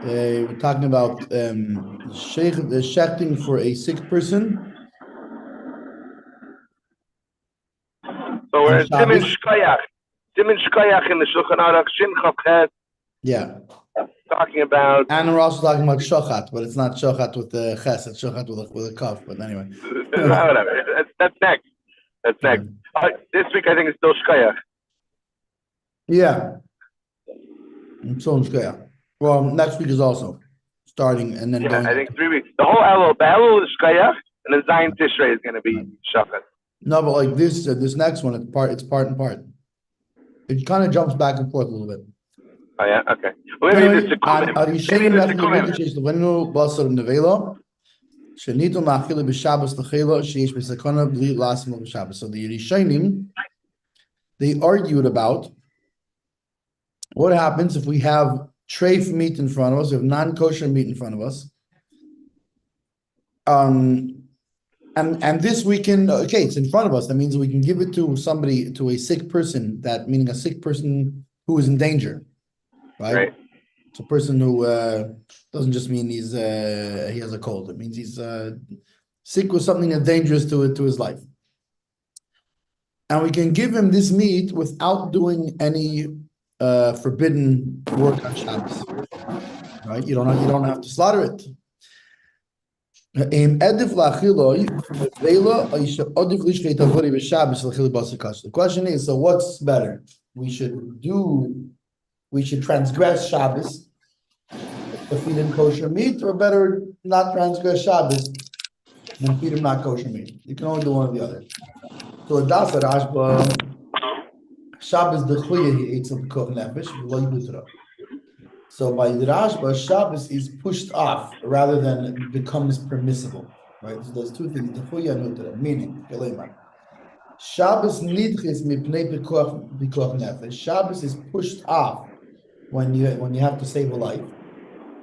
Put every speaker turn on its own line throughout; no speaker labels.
We're talking about the shechting for a sick person.
So we're in Siman Shkoyach. Siman Shkoyach in the Shulchan Aruch Shin Chav Ches.
Yeah.
Talking about.
And we're also talking about shochat, but it's not shochat with the ches, it's shochat with a kaf. But anyway.
Whatever. That's next. That's next. This week I think it's still Shkoyach.
Yeah. It's still Shkoyach. Well, next week is also starting and then going.
I think 3 weeks. The Elul is Shkoyach, and then Zion Tishrei is going to be shochat.
No, but like this next one, it's part and part. It kind of jumps back and forth a little bit.
Oh yeah, okay. Well, maybe this is
So the Rishonim, they argued about what happens if we have treif meat in front of us, we have non-kosher meat in front of us. And this we can, okay, it's in front of us. That means we can give it to somebody, to a sick person, that meaning a sick person who is in danger, right? It's a person who doesn't just mean he has a cold. It means he's sick with something that's dangerous to his life. And we can give him this meat without doing any forbidden work on Shabbos, right? You don't have to slaughter it. The question is, so what's better? We should transgress Shabbos to feed him kosher meat, or better not transgress Shabbos and feed him not kosher meat. You can only do one or the other. So das Rashba Shabbos dechuya he eats of koch nefesh v'lo yibutra. So by the Rashba, Shabbos is pushed off rather than becomes permissible, right? So there's two things: dechuya and utra. Meaning, Shabbos nidchis mipnei bikoch nefesh. Shabbos is pushed off when you have to save a life.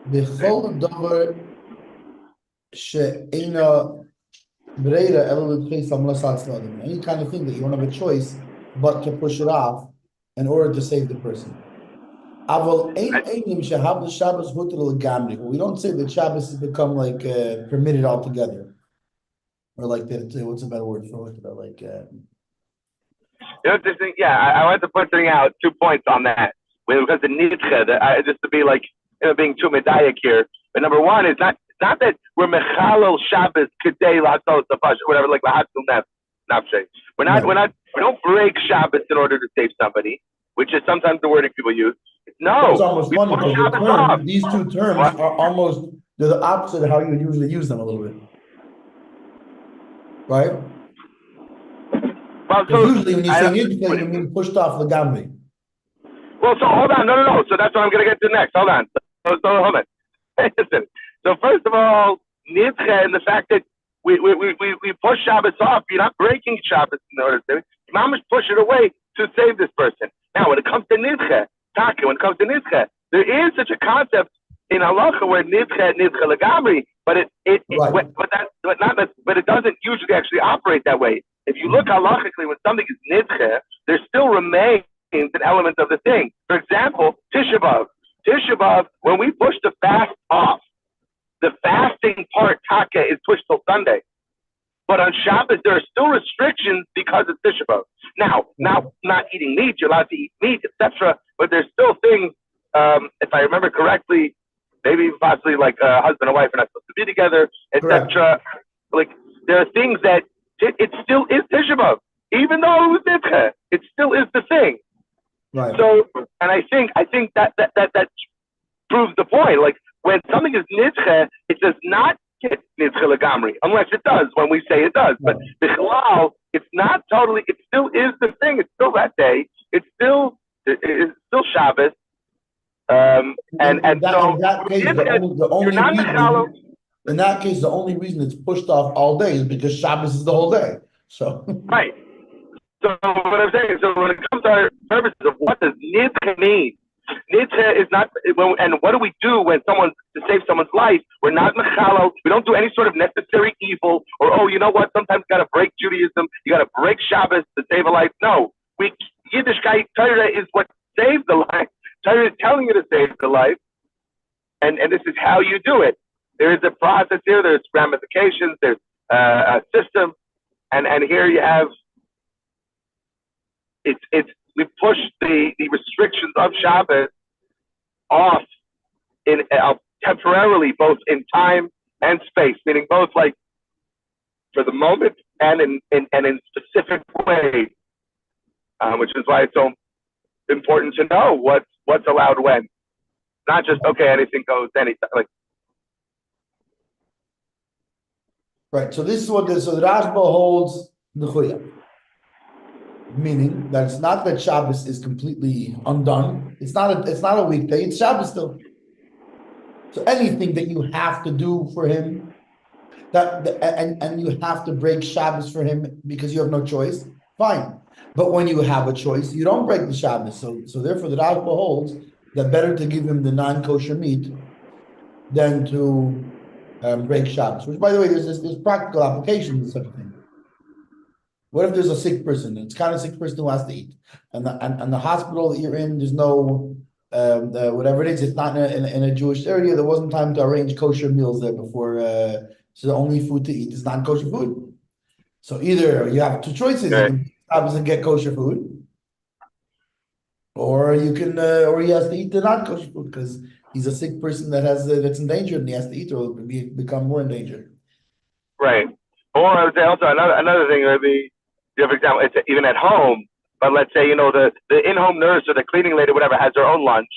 B'chol davar she'ena breira elu l'tchis amlasat l'adam. Any kind of thing that you don't have a choice but to push it off in order to save the person. Aval ein einim shehav l'Shabbos huter l'gamri. We don't say that Shabbos has become like permitted altogether, or like that. What's a better word for it? Like.
Yeah, I wanted to point something out. 2 points on that. Because the nidche, just to be like, being too medayak here. But number one, it's not that we're mechalel Shabbos kedei lasos tafash, whatever, like lahatzul nafshe. We don't break Shabbos in order to save somebody, which is sometimes the wording people use. No,
it's almost funny because these two terms are almost they're the opposite of how you would usually use them a little bit, right? Well, so usually when you say nidche, you mean pushed off the gamri.
Well, so hold on, no. So that's what I'm going to get to next. Hold on. So hold on. Listen. So first of all, nidche and the fact that we push Shabbos off, you're not breaking Shabbos in order to Mamish push it away to save this person. Now, when it comes to nidche, there is such a concept in halacha where nidche legamri, but it doesn't usually actually operate that way. If you look halachically, when something is nidche, there still remains an element of the thing. For example, Tisha B'Av, when we push the fast off, the fasting part, taka, is pushed till Sunday. But on Shabbos, there are still restrictions because it's Tisha B'Av. Now, not eating meat, you're allowed to eat meat, etc. But there's still things, if I remember correctly, maybe possibly like husband and wife are not supposed to be together, etc. Like, there are things that it still is Tisha B'Av. Even though it was nidche, it still is the thing.
Right.
So, and I think that proves the point. Like, when something is nidche, it does not get nidche legamri, unless it does when we say it does. Right. But bichlal, it's not totally. It still is the thing. It's still that day. It's still Shabbos. In
the only reason it's pushed off all day is because Shabbos is the whole day. So
right. So what I'm saying is, so when it comes to our purposes of what does nidche mean? Nidche is not, and what do we do when to save someone's life? We're not mechalel. We don't do any sort of necessary evil, or you know what? Sometimes you got to break Judaism. You got to break Shabbos to save a life. No, Yiddishkeit Torah is what saves the life. Torah is telling you to save the life. and this is how you do it. There is a process here. There's ramifications. There's a system, and here you have it's we push the restrictions of Shabbos off in temporarily, both in time and space, meaning both like for the moment and in specific ways, which is why it's so important to know what's allowed when, not just okay, anything goes anytime. Like,
right. So this is what so the Rashba holds the Chuya, meaning that it's not that Shabbos is completely undone. It's not a weekday. It's Shabbos still. So anything that you have to do for him, and you have to break Shabbos for him because you have no choice, fine. But when you have a choice, you don't break the Shabbos. So therefore, the Rashba holds that better to give him the non-kosher meat than to break Shabbos. Which, by the way, there's practical applications of such a thing. What if there's a sick person? It's kind of sick person who has to eat, and the hospital that you're in, there's no whatever it is. It's not in a Jewish area. There wasn't time to arrange kosher meals there before. So the only food to eat is non-kosher food. So either you have two choices:
right.
you can obviously get kosher food, or you can, or he has to eat the non-kosher food because he's a sick person that's endangered, and he has to eat, or will become more endangered.
Right. Or I would say also another thing would be, for example, it's even at home. But let's say the in-home nurse or the cleaning lady, whatever, has her own lunch,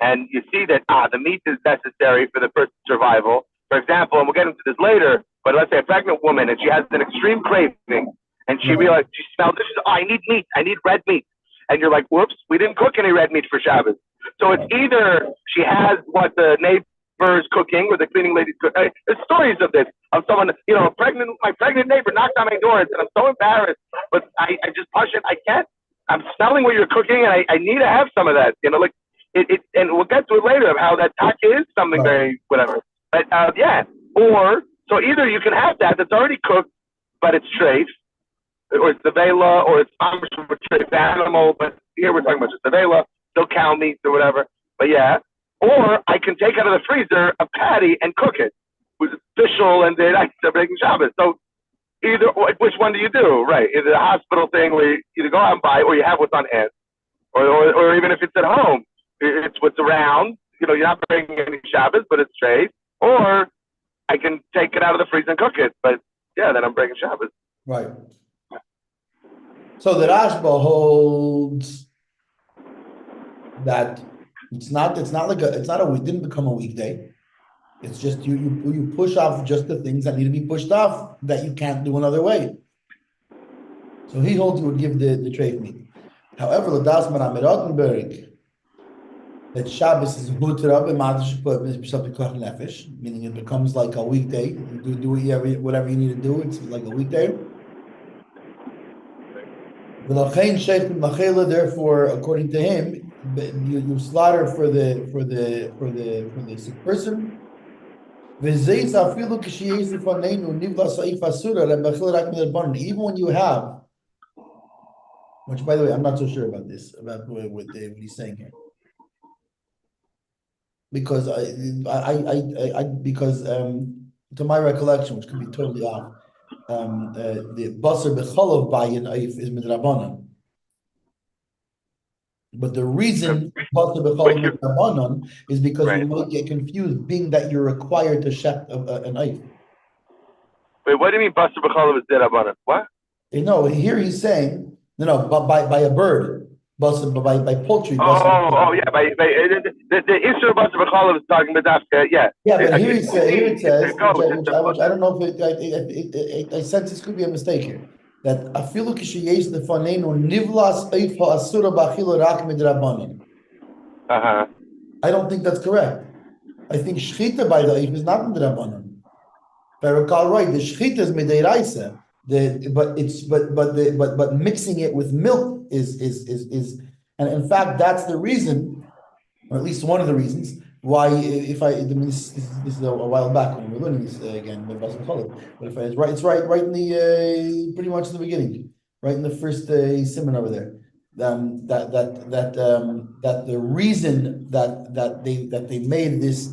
and you see that the meat is necessary for the person's survival. For example, and we'll get into this later, but let's say a pregnant woman and she has an extreme craving, and she realizes she smells this. I need meat. I need red meat. And you're like, whoops, we didn't cook any red meat for Shabbos. So it's either she has what the neighbor is cooking or the cleaning lady's cooking. There's stories of this, of someone, my pregnant neighbor knocked on my door and I'm so embarrassed, but I just push it. I can't. I'm smelling what you're cooking, and I need to have some of that. Like it and we'll get to it later of how that taka is something very whatever. But yeah, or so either you can have that's already cooked, but it's treif, or it's the vela, or it's from a treif animal. But here we're talking about just the vela, still cow meat or whatever. But yeah, or I can take out of the freezer a patty and cook it with official and then I start breaking Shabbos. So either, which one do you do? Right, either the hospital thing where you either go out and buy, or you have what's on hand, or even if it's at home, it's what's around. You're not breaking any Shabbos, but it's straight. Or I can take it out of the freezer and cook it, but yeah, then I'm breaking Shabbos.
Right. So the Rashba holds that it's not it didn't become a weekday. It's just you push off just the things that need to be pushed off that you can't do another way. So he holds you would give the treif meat. However, l'das Maramer Rottenberg, that Shabbos is huter up and nefesh, meaning it becomes like a weekday. You do whatever you need to do. It's like a weekday. Therefore, according to him, you slaughter for the sick person. Even when you have, which by the way, I'm not so sure about this, about what he's saying here. Because because to my recollection, which could be totally off, the basar b'chalav bayin oif is midrabanan. But the reason basar b'chalav midrabanan is because you might get confused, being that you're required to shech an oif.
Wait, what do you mean basar b'chalav is midrabanan? What?
Here he's saying by a bird. By poultry.
Yeah. By the issue of basar b'chalav is talking about that. Yeah.
Yeah, but here it says, which I don't know if I sense this could be a mistake here. That afilu kisheyesh lefanenu nivlas eif ha'asura b'achila rak midrabanan. I don't think that's correct. I think shchita by the eif is not midrabanan. If I recall right, the shchita is mideiraisa. But mixing it with milk is and in fact that's the reason, or at least one of the reasons why this is a while back when we were learning this again, but if it's right in the pretty much in the beginning, right in the first simon over there. that the reason that they made this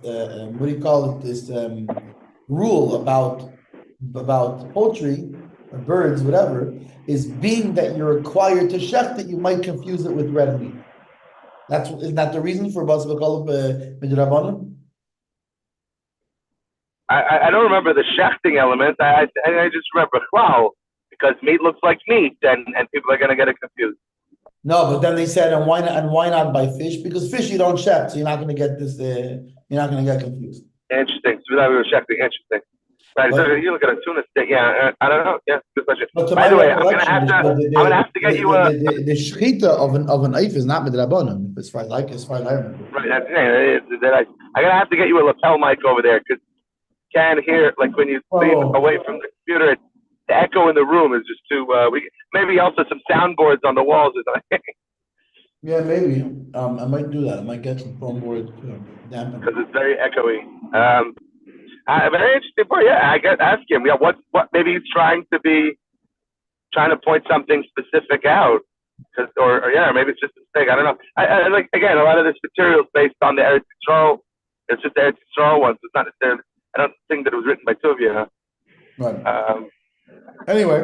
what do you call it, this rule about poultry or birds, whatever, is being that you're required to shech, that you might confuse it with red meat. Isn't that the reason for Bas B'Kolel Midrabanan?
I don't remember the shechting element. I just remember wow, because meat looks like meat, and people are gonna get it confused.
No, but then they said, and why not by fish? Because fish you don't shech, so you're not going to get this. You're not going to get confused.
Interesting. So that we were shechting. Interesting. Right. So you look at a tuna steak. Yeah. I don't know. Yeah. Good question. By the way, I'm gonna have to get you a
the shechita of an eif is not midrabanan, as far as I remember.
Right. I'm gonna have to get you a lapel mic over there because can't hear, like when you leave away from the computer. The echo in the room is just too. Maybe also some soundboards on the walls or something.
Yeah, maybe. I might do that. I might get some foam boards to dampen
because it's very echoey. Very interesting part. Yeah, I guess ask him. Yeah, what? Maybe he's trying to point something specific out. Or maybe it's just a mistake. I don't know. I like again a lot of this material is based on the Eretz Yisrael. It's just the Eretz Yisrael ones. It's not necessarily. I don't think that it was written by Tuvia.
Right. Anyway.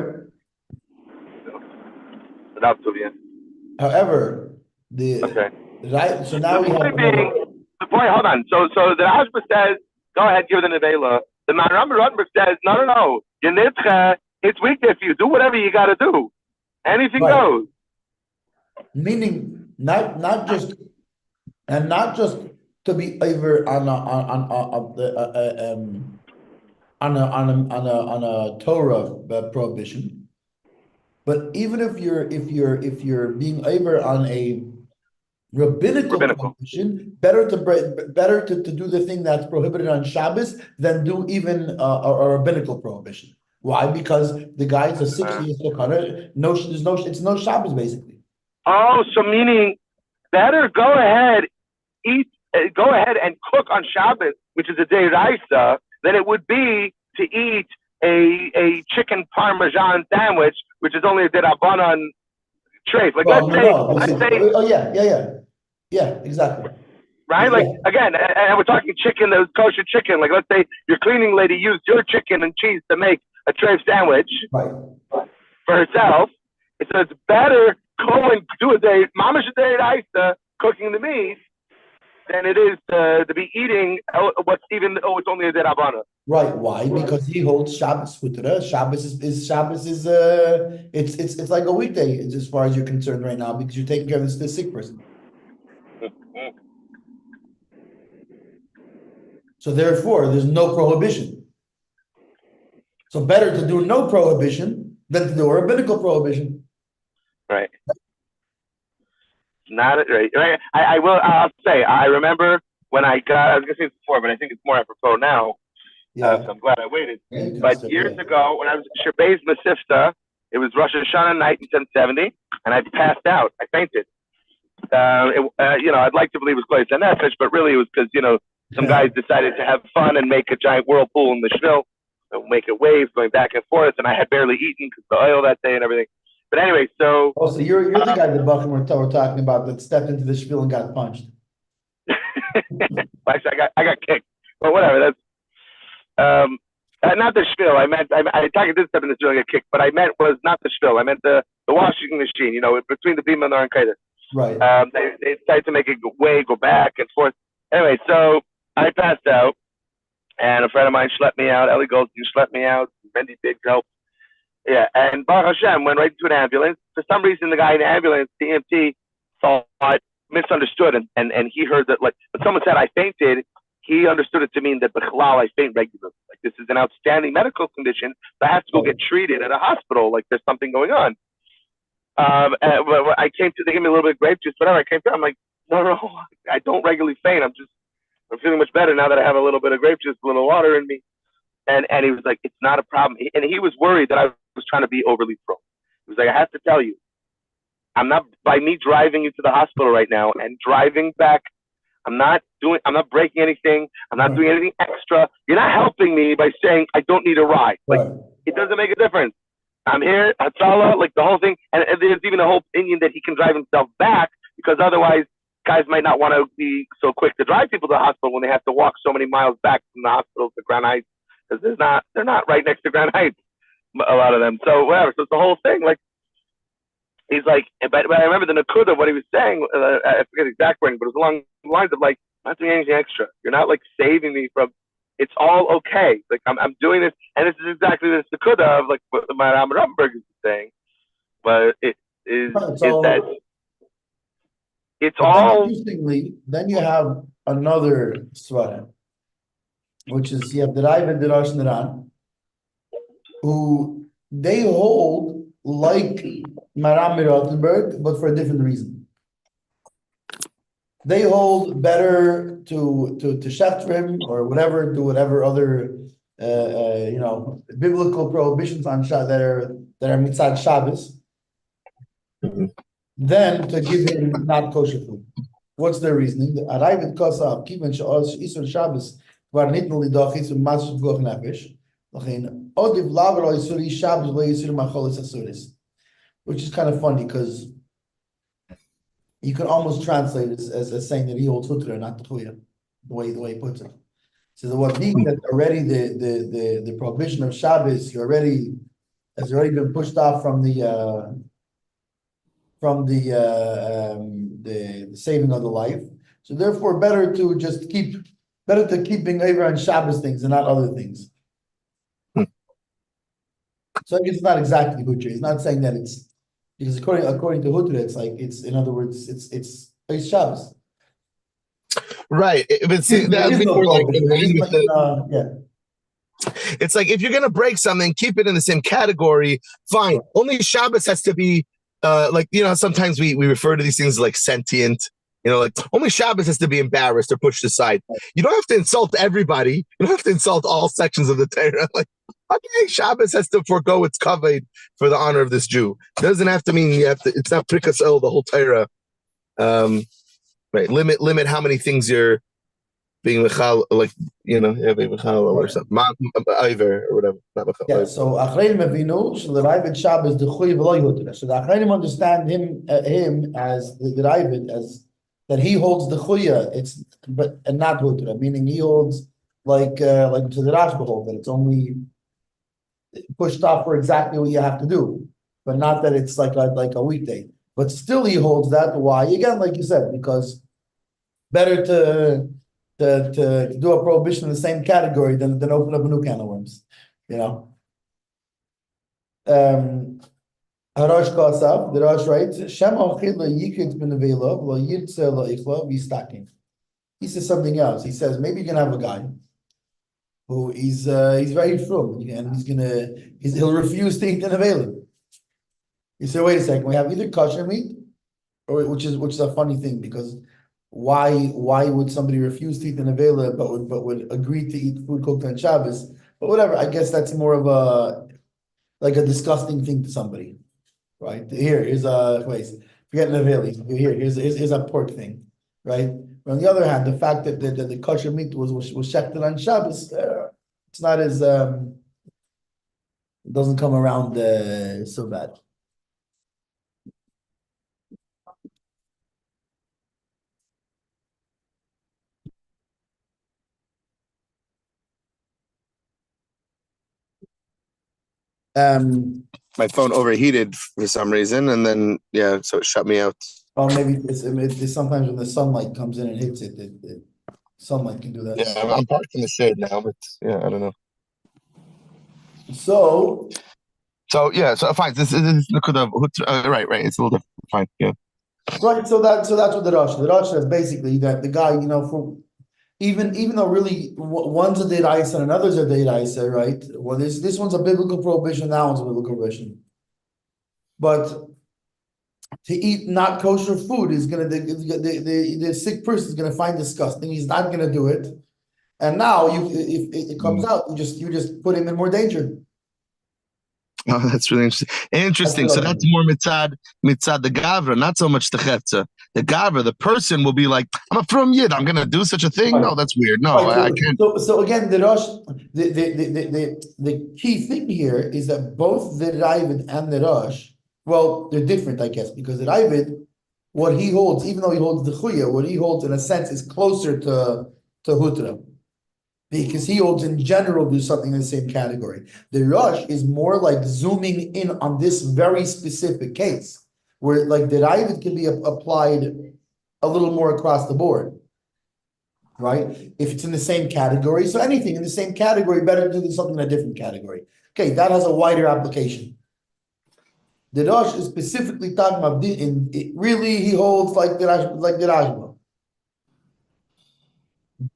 Without Tuvia.
However, right. So now we have.
The point. Hold on. So the Ashba says, "Go ahead, give the nevela." The Rambam says, "No. It's weekday for you. Do whatever you got to do. Anything goes."
Meaning, not just to be over on a Torah prohibition, but even if you're being over on a rabbinical prohibition, better to do the thing that's prohibited on Shabbos than do even a rabbinical prohibition. Why? Because the guy's a 60 years old. It's no Shabbos basically.
Oh, so meaning better go ahead and cook on Shabbos, which is a day Raisa, than it would be to eat a chicken parmesan sandwich, which is only a derabanan treif. Like let's say,
exactly.
Right? Like again, and we're talking chicken, the kosher chicken. Like let's say your cleaning lady used your chicken and cheese to make a treif sandwich for herself. So it's better go and do a day mamash day Raisa cooking the meat than it is to be eating it's only a derabana.
Right? Why? Because he holds Shabbos futra. Shabbos is it's like a weekday as far as you're concerned right now because you're taking care of the sick person. So therefore, there's no prohibition. So better to do no prohibition than to do a rabbinical prohibition.
Right. Not right. I'll say I remember when I was gonna say it before, but I think it's more apropos now. So I'm glad I waited. But years ago, when I was Shabbos Masifta, it was Rosh Hashanah night in 1070, and I passed out. I fainted. I'd like to believe it was Glazed Nefesh, but really it was because some guys decided to have fun and make a giant whirlpool in the shvil, make it waves going back and forth, and I had barely eaten because the oil that day and everything. But anyway, so
you're the guy that Buck and we're talking about that stepped into the shvil and got punched.
Actually, I got kicked, but whatever. That's not the shvil. I meant I did step in the shvil and get kicked, but I meant was not the shvil. I meant the washing machine. Between the beam and the Arnkaitis.
Right.
They decided to make it go back and forth. Anyway, so I passed out, and a friend of mine schlepped me out. Ellie Goldstein schlepped me out. Mendy Biggs helped. Yeah, and Baruch Hashem went right into an ambulance. For some reason, the guy in the ambulance, the EMT, thought misunderstood, and he heard that when someone said I fainted, he understood it to mean that b'chalal I faint regularly. Like this is an outstanding medical condition that has to go get treated at a hospital. Like there's something going on. I came to, they gave me a little bit of grape juice, whatever. I came to, I'm like, no, I don't regularly faint. I'm feeling much better now that I have a little bit of grape juice, a little water in me. And he was like, it's not a problem. And he was worried that I was trying to be overly pro. He was like, I have to tell you, by me driving you to the hospital right now and driving back, I'm not breaking anything. I'm not doing anything extra. You're not helping me by saying I don't need a ride. Like it doesn't make a difference. I'm here, Hatzala, like the whole thing. And there's even a whole opinion that he can drive himself back because otherwise guys might not want to be so quick to drive people to the hospital when they have to walk so many miles back from the hospital to Grand Heights because they're not right next to Grand Heights, a lot of them. So whatever. So it's the whole thing. Like he's like, but I remember the Nakuda of what he was saying. I forget the exact wording, but it was along the lines of like, I'm not doing anything extra. You're not like saving me from. It's all okay. Like I'm doing this, and this is exactly this Nakuda of like what my Ramberg is saying. But it is that it's all.
Interestingly, then you have another svara, which is you have the Rav and the Rosh Naran, who they hold like Maram Rottenberg, but for a different reason. They hold better to shecht for him or whatever, do whatever other biblical prohibitions on that are mitzad Shabbos, than to give him not kosher food. What's their reasoning? The Arayvet Kosav Kivan She'os Isur Shabbos Var Nitnu Lidochis U'Matzut Goch Nefesh L'chein Odiv Laver Lo Yisuri Shabbos Lo Yisuri Macholis Asuris, which is kind of funny because you could almost translate it as saying that he holds Hutra, not the Chuya, the way he puts it. So the what means that already the prohibition of Shabbos has already been pushed off from the saving of the life. So therefore, better to keeping over on Shabbos things and not other things. So I guess it's not exactly Hutra. He's not saying that it's because according to Hutra, it's like in other words, it's Shabbos.
Right. But see, it's like if you're gonna break something, keep it in the same category. Fine. Only Shabbos has to be sometimes we refer to these things like sentient. Like only Shabbos has to be embarrassed or pushed aside. You don't have to insult everybody. You don't have to insult all sections of the Torah. Like, okay, Shabbos has to forego its kavod for the honor of this Jew. It doesn't have to mean you have to. It's not prikas el the whole Torah. Right? Limit how many things you're being mechal, being mechal or something, iver or whatever. Not mechal.
Yeah. So achreinim avinu shel Shabbos the chuy v'lo yutra. So the achreinim understand him as the Ravid as that he holds the chuya. And not hutra, meaning he holds like to the Rashba hold that it's only pushed off for exactly what you have to do, but not that it's like a weekday. But still, he holds that. Why? Again, like you said, because better to do a prohibition in the same category than open up a new can of worms. Harosh Kosav, the Rosh writes, Shem Ochid lo yikrit ben Velov lo yirtze lo ichlo v'yistakin. He says something else. He says maybe you can have a guy who he's very frum and he'll refuse to eat an Avelim. You say, wait a second, we have either kosher meat, or which is a funny thing because why would somebody refuse to eat an Avela but would agree to eat food cooked on Shabbos? But whatever, I guess that's more of a disgusting thing to somebody. Right? Here's a place. Forget an Avela. Here's a pork thing. Right? But on the other hand, the fact that the kosher meat was shechted on Shabbos, it's not as it doesn't come around so bad.
My phone overheated for some reason, and then so it shut me out.
Oh, maybe it's sometimes when the sunlight comes in and hits it, sunlight can do that.
Yeah, I'm parked in the shade now, but I don't know.
So
fine. This could have right. It's a little different. Fine, yeah.
Right. So that's what the Rosh says basically that the guy, for even though really one's a deiraisa and another's a deiraisa, right? Well, this one's a biblical prohibition, that one's a biblical prohibition. But to eat not kosher food is gonna the sick person is gonna find disgusting. He's not gonna do it, and now if it comes out, you just put him in more danger.
Oh, that's really interesting. So that's more mitzad the gavra, not so much the chetza. the gaver, the person will be like, I'm a from yid, I'm gonna do such a thing.
Right.
No, that's weird. No,
Right.
I can't.
So again, the key thing here is that both the Ravid and the Rosh, well, they're different, I guess, because the Ravid, what he holds, even though he holds the Chuya, what he holds in a sense is closer to Hutra. Because he holds in general do something in the same category. The Rosh is more like zooming in on this very specific case, where like the Ravid can be applied a little more across the board. Right? If it's in the same category, so anything in the same category, better to do something in a different category. Okay, that has a wider application. The Rosh is specifically talking about really he holds like the Rashba.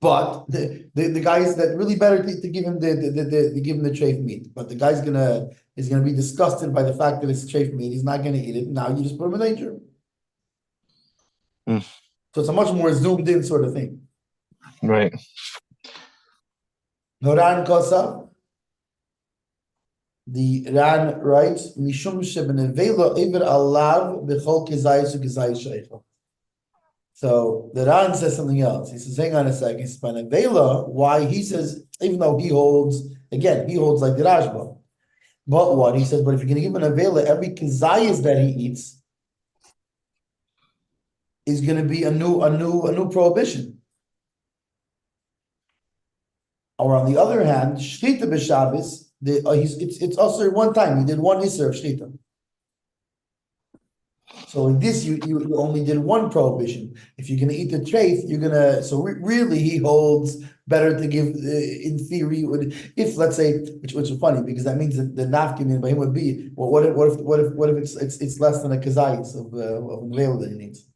But the guys that really better to give him the give him the treif meat. But the guy's is gonna be disgusted by the fact that it's treif meat. He's not gonna eat it. Now you just put him in danger. So it's a much more zoomed in sort of thing.
Right.
Noran Kosa. The Ran writes, Mishum shebenevela iver alav b'chol kezayis u'kezayis sheicha. So the Ran says something else. He says, hang on a second. He says, benevela, why? He says, even though he holds, again, he holds like the Rashba. But what? He says, but if you're going to give an avela, every kezayis that he eats is going to be a new prohibition. Or on the other hand, shchita b'Shabbos, it's also one time. He did one iser of shchita. So in this, you only did one prohibition. If you're going to eat the treif, you're going to. So really, he holds better to give. In theory, if let's say, which is funny because that means that the nafkin by him would be. Well, what if it's less than a kazayis of nevela that he needs?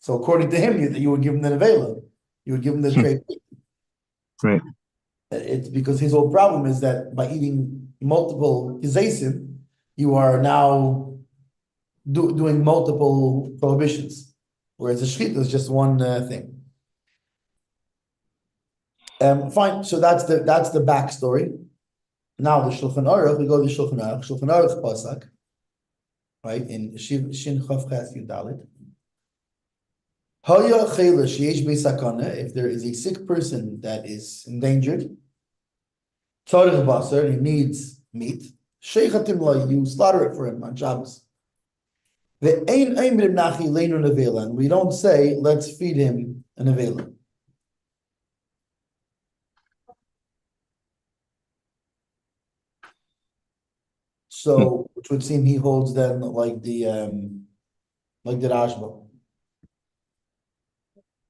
So according to him, you would give him the nevela. You would give him the treif.
Right.
It's because his whole problem is that by eating multiple kizaysim, you are now doing multiple prohibitions, whereas the shchita is just one thing. Fine. So that's the backstory. Now the Shulchan Aruch, we go to the Shulchan Aruch. Shulchan Aruch Pasak, right in Shin Chav Ches Yudalit. If there is a sick person that is endangered, he needs meat. You slaughter it for him on Shabbos. And we don't say let's feed him an avela. So, which would seem he holds then like the Rashba.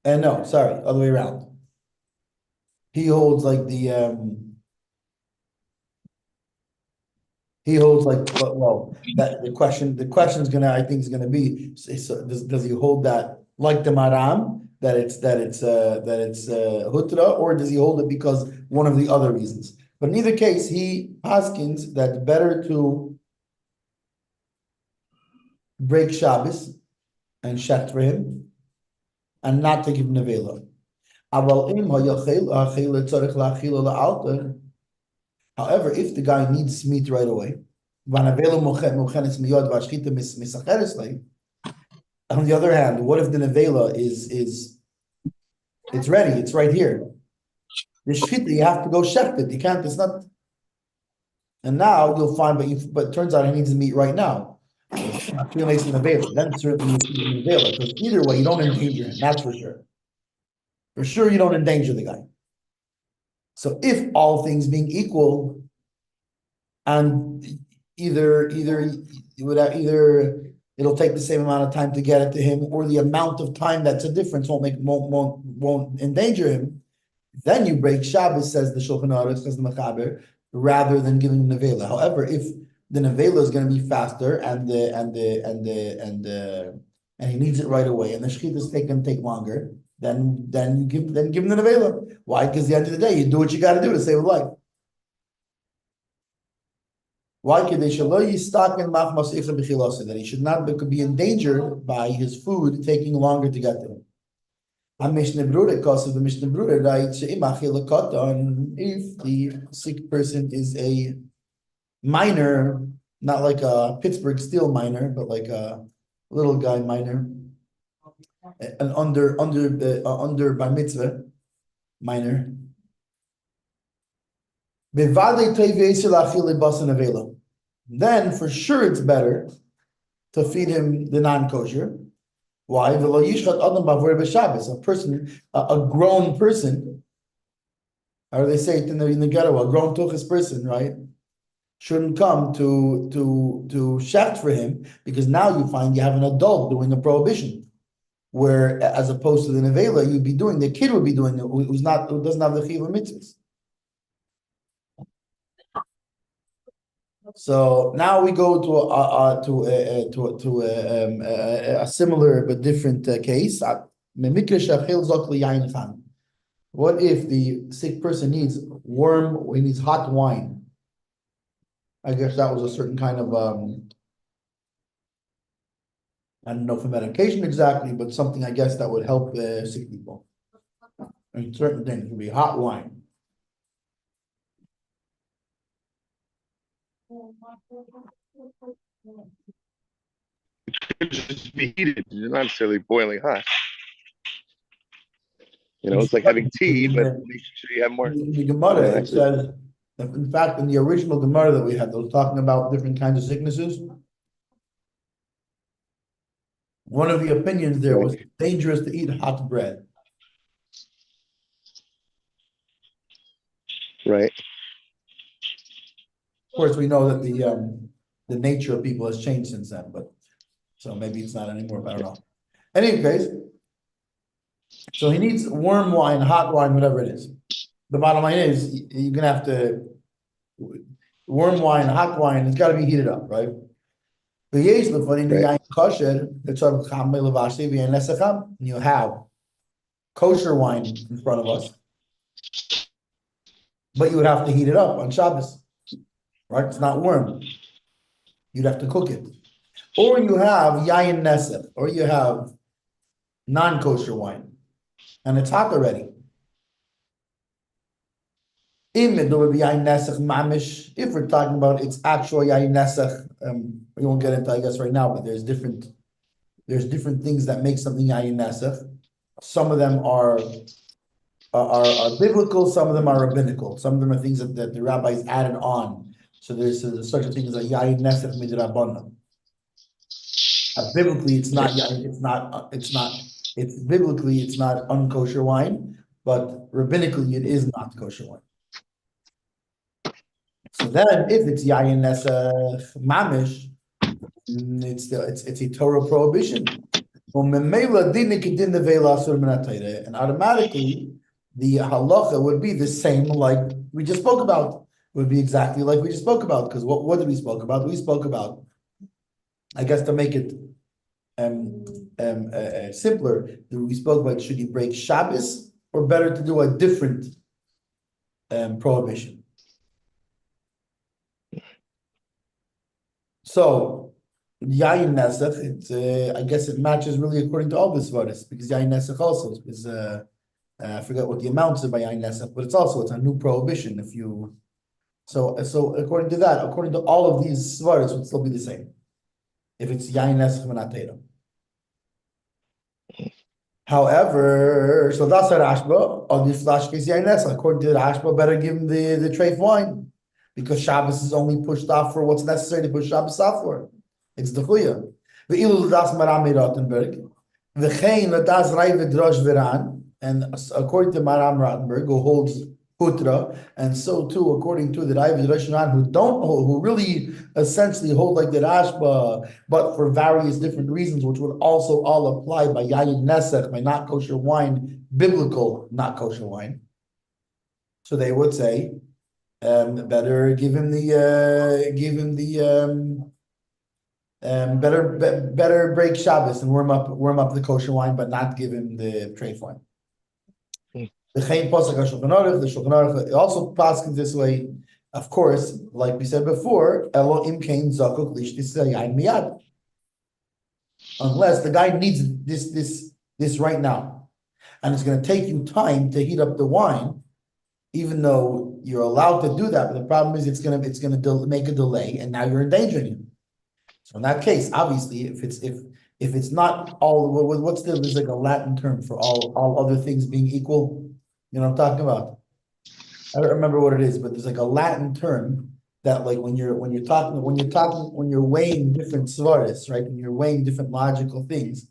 And no, sorry, other way around. He holds like that the question is gonna, I think, is gonna be, so does he hold that like the maram that it's hutra, or does he hold it because one of the other reasons? But in either case, he paskins that better to break Shabbos and shecht for him, and not to give nevela. However, if the guy needs meat right away, on the other hand, what if the nevela is it's ready, it's right here? The shchita, you have to go shecht it. You can't, it's not. And now you'll find, but it turns out he needs the meat right now. Then certainly you feed nevela, because either way, you don't endanger him, that's for sure. For sure, you don't endanger the guy. So if all things being equal, and either it'll take the same amount of time to get it to him, or the amount of time that's a difference won't endanger him, then you break Shabbos, says the Shulchan Aruch, says the Mechaber, rather than giving him nevela. However, if the nevela is going to be faster and he needs it right away, and the shchita is take longer, then give him the nevela. Why? Because at the end of the day, you do what you got to do to save a life. Why? That he should not be endangered by his food taking longer to get to him. Mishnah Brura, because of the Mishnah Brura, writes, if the sick person is a minor, not like a Pittsburgh steel miner, but like a little guy miner, and under bar mitzvah, minor. Then for sure it's better to feed him the non-kosher. Why? A person, a grown person, or they say it in the ghetto, a grown tuchus person, right? Shouldn't come to shecht for him, because now you find you have an adult doing a prohibition. Where as opposed to the nevela, the kid would be doing it, who doesn't have the chiyuv mitzvahs. So now we go to a similar but different case. What if the sick person needs he needs hot wine? I guess that was a certain kind of I don't know for medication exactly, but something I guess that would help sick people. And certain things would be hot wine.
It could just be heated, it's not necessarily boiling hot. It's like having tea, but make sure you have more.
In the Gemara, it says, in fact, in the original Gemara that we had, that was talking about different kinds of sicknesses, one of the opinions there was dangerous to eat hot bread.
Right.
Of course, we know that the nature of people has changed since then, but so maybe it's not anymore, but I don't know. In any case, so he needs warm wine, hot wine, whatever it is. The bottom line is you're gonna have to warm wine, hot wine, it's gotta be heated up, right? And you have kosher wine in front of us, but you would have to heat it up on Shabbos, right? It's not warm. You'd have to cook it. Or you have yayin nesef, or you have non-kosher wine, and it's hot already. If we're talking about its actual yayin nesef, we won't get into, I guess, right now, but there's different things that make something yayin nesef. Some of them are biblical, some of them are rabbinical, some of them are things that the rabbis added on. So there's such a thing as a yayin nesef midrabanan. Biblically, it's not unkosher wine, but rabbinically it is not kosher wine. So then, if it's yayin nesef mamish, it's a Torah prohibition. And automatically, the halacha would be the same like we just spoke about. Would be exactly like we just spoke about. Because what did we spoke about? We spoke about, I guess, to make it simpler, we spoke about should you break Shabbos or better to do a different prohibition. So yayin nesach, I guess it matches really according to all the svaris, because yayin nesach also is I forget what the amounts are by yayin nesach, but it's a new prohibition. So according to that, according to all of these svaris, would still be the same. If it's yayin nesach menatera. However, so that's a Rashba on the flash case yayin nesach. According to the Rashba, better give him the treif wine, because Shabbos is only pushed off for what's necessary to push Shabbos off for. It's the chuya. Ve'ilu das Marami Rottenberg, v'chein das Raiv Drosh Viran, and according to Maram Rottenberg, who holds Putra, and so too according to the Raiv Drosh Viran, who really essentially hold like the Rashba, but for various different reasons, which would also all apply by yayin nesach, by not kosher wine, biblical not kosher wine. So they would say, better give him better break Shabbos and warm up the kosher wine, but not give him the treif wine. The Shulchan Aruch also passes this way, of course, like we said before, unless the guy needs this right now, and it's going to take you time to heat up the wine, even though you're allowed to do that. But the problem is it's going to make a delay, and now you're endangering him. So in that case, obviously, if if it's not all, what's there's like a Latin term for all other things being equal? You know what I'm talking about? I don't remember what it is, but there's like a Latin term that like when you're weighing different svaris, right? When you're weighing different logical things,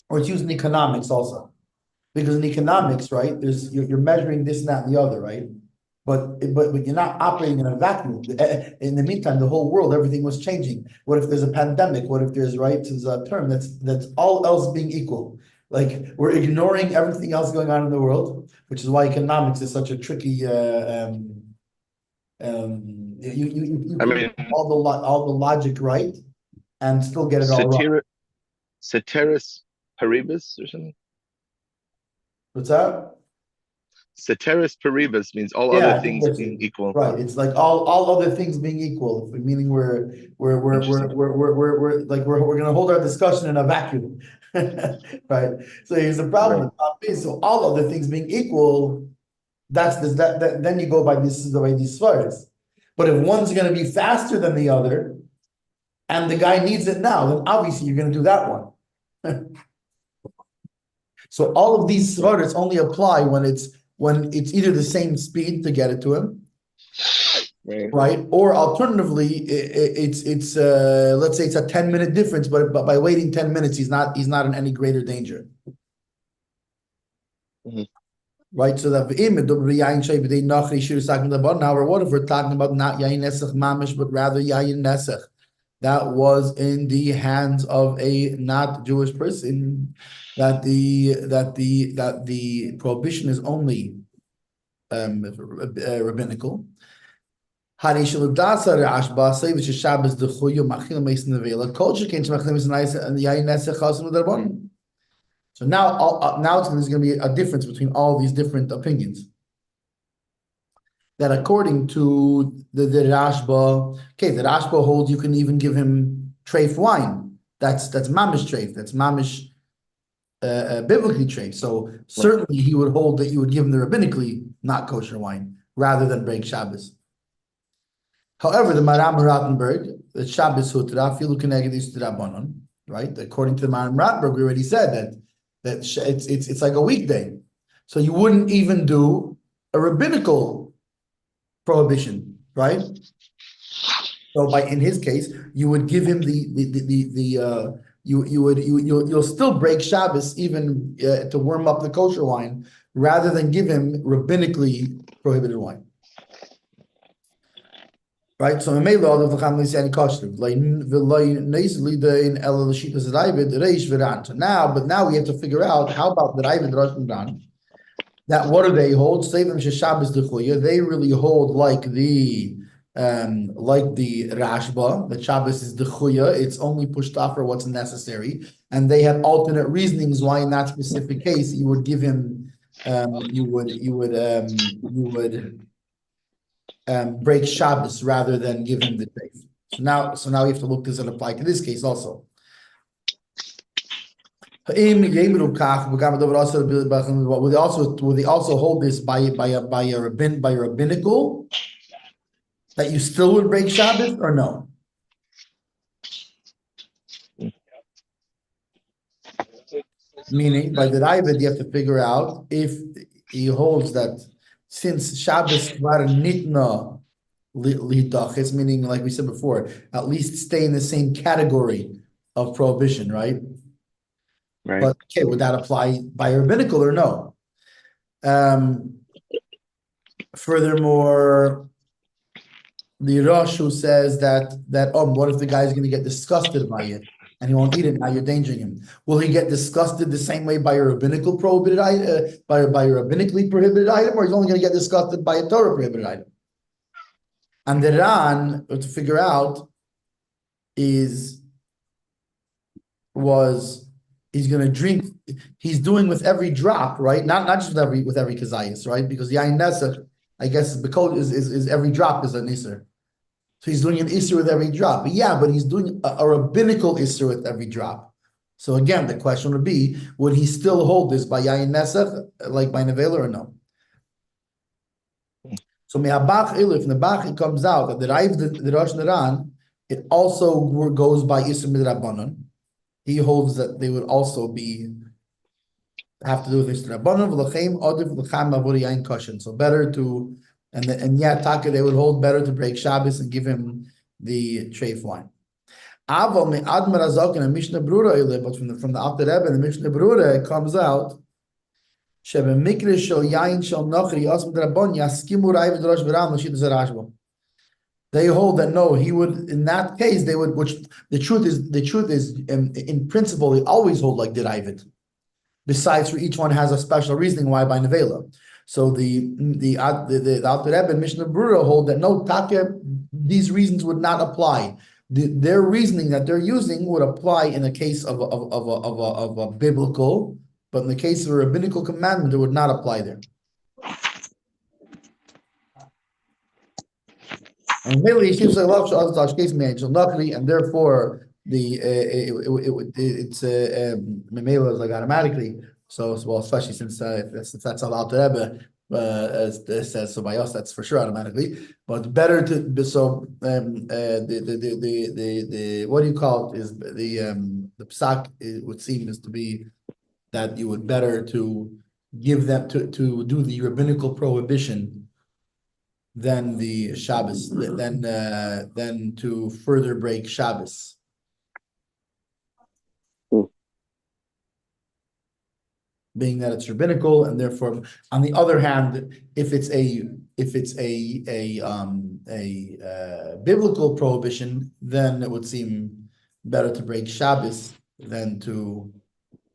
or it's used in economics also. Because in economics, right, you're measuring this, and that, and the other, right? But you're not operating in a vacuum. In the meantime, the whole world, everything was changing. What if there's a pandemic? What if there's there's a term that's all else being equal? Like we're ignoring everything else going on in the world, which is why economics is such a tricky. You
I
can
mean,
get all the logic right and still get it all wrong.
Ceteris paribus or something.
What's that?
Ceteris paribus means all
Yeah,
other
I think
things
that's
being
it.
equal.
Right. It's like all other things being equal, meaning we're gonna hold our discussion in a vacuum. Right. So here's the problem.
Right.
The problem is, so all other things being equal, then you go by this is the way these svaris. But if one's gonna be faster than the other, and the guy needs it now, then obviously you're gonna do that one. So all of these svaris only apply when it's either the same speed to get it to him, right? Or alternatively, it's let's say it's a 10-minute difference, but by waiting 10 minutes, he's not in any greater danger.
Mm-hmm.
Right? So that now, what if we're talking about not yayin nesach mamish, but rather yayin nesach? That was in the hands of a not Jewish person. That the prohibition is only rabbinical. So now there's going to be a difference between all these different opinions. That according to the Rashba, the Rashba holds you can even give him treif wine. That's mamish treif. That's mamish biblically treif. So certainly he would hold that you would give him the rabbinically not kosher wine rather than break Shabbos. However, the Maram Rottenberg, the Shabbos Hutra, Filu Kenegedis Rabbanon, right? According to the Maram Rottenberg, we already said that it's like a weekday, so you wouldn't even do a rabbinical prohibition, right? So in his case, you would give him you'll still break Shabbos even to warm up the kosher wine rather than give him rabbinically prohibited wine. Right, so now, but now we have to figure out how about the Ravid Rosh and that what do they hold? They really hold like the Rashba, that Shabbos is the Chuya, it's only pushed off for what's necessary, and they have alternate reasonings why in that specific case you would give him you would break Shabbos rather than give him the treif. So now we have to look, does it apply to this case also? Will they also hold this by rabbinical that you still would break Shabbos or no? Meaning by the Ravid you have to figure out if he holds that since Shabbos var nitna lidachis, meaning like we said before, at least stay in the same category of prohibition, right?
Right.
But okay, would that apply by rabbinical or no? Furthermore, the Rosh who says that what if the guy's going to get disgusted by it and he won't eat it? Now you're endangering him. Will he get disgusted the same way by a rabbinical prohibited item, by a rabbinically prohibited item, or he's only going to get disgusted by a Torah prohibited item? And the Ran, to figure out, he's going to drink. He's doing with every drop, right? Not just with every kazayas, right? Because yain nesach, I guess, is every drop is an iser. So he's doing an iser with every drop. But he's doing a rabbinical iser with every drop. So again, the question would be, would he still hold this by yain nesach, like by nevela, or no? So me'abach ilif, from the bach, it comes out that the Rosh Naran, it also goes by iser midrabanan. he holds that they would also have to do this. So better to, and yeah, Taka, they would hold better to break Shabbos and give him the treif wine. But from the Alter Rebbe and the Mishnah Berurah, it comes out they hold that no, he would, in that case, they would, which the truth is, in principle, they always hold like Diravid. Besides, for each one has a special reasoning why by Nevela. So the Alter Rebbe and Mishnah Berurah hold that no, Taka, these reasons would not apply. Their reasoning that they're using would apply in the case of a biblical, but in the case of a rabbinical commandment, it would not apply there. And really, and therefore it's Memela is like automatically. So well, especially since that's allowed to Rebbe, as it says, so by us that's for sure automatically. But better to so the what do you call it is the psak, it would seem is to be that you would better to give them to do the rabbinical prohibition than the Shabbos, than to further break Shabbos. Being that it's rabbinical, and therefore, on the other hand, if it's a biblical prohibition, then it would seem better to break Shabbos than to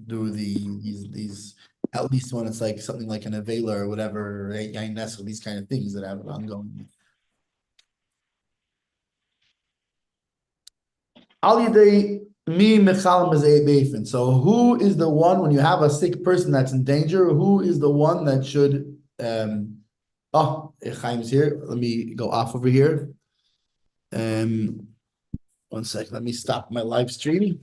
do these at least when it's like something like an Avela or whatever, Yain Nes, or these kind of things that have ongoing. So who is the one, when you have a sick person that's in danger, who is the one that should Chaim's here. Let me go off over here. 1 second, let me stop my live stream.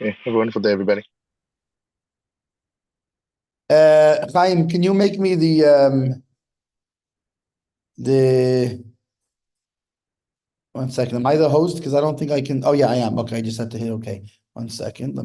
Okay, have a wonderful day, everybody.
Chaim, can you make me the 1 second. Am I the host? Because I don't think I can. Oh yeah, I am. Okay, I just have to hit okay. 1 second.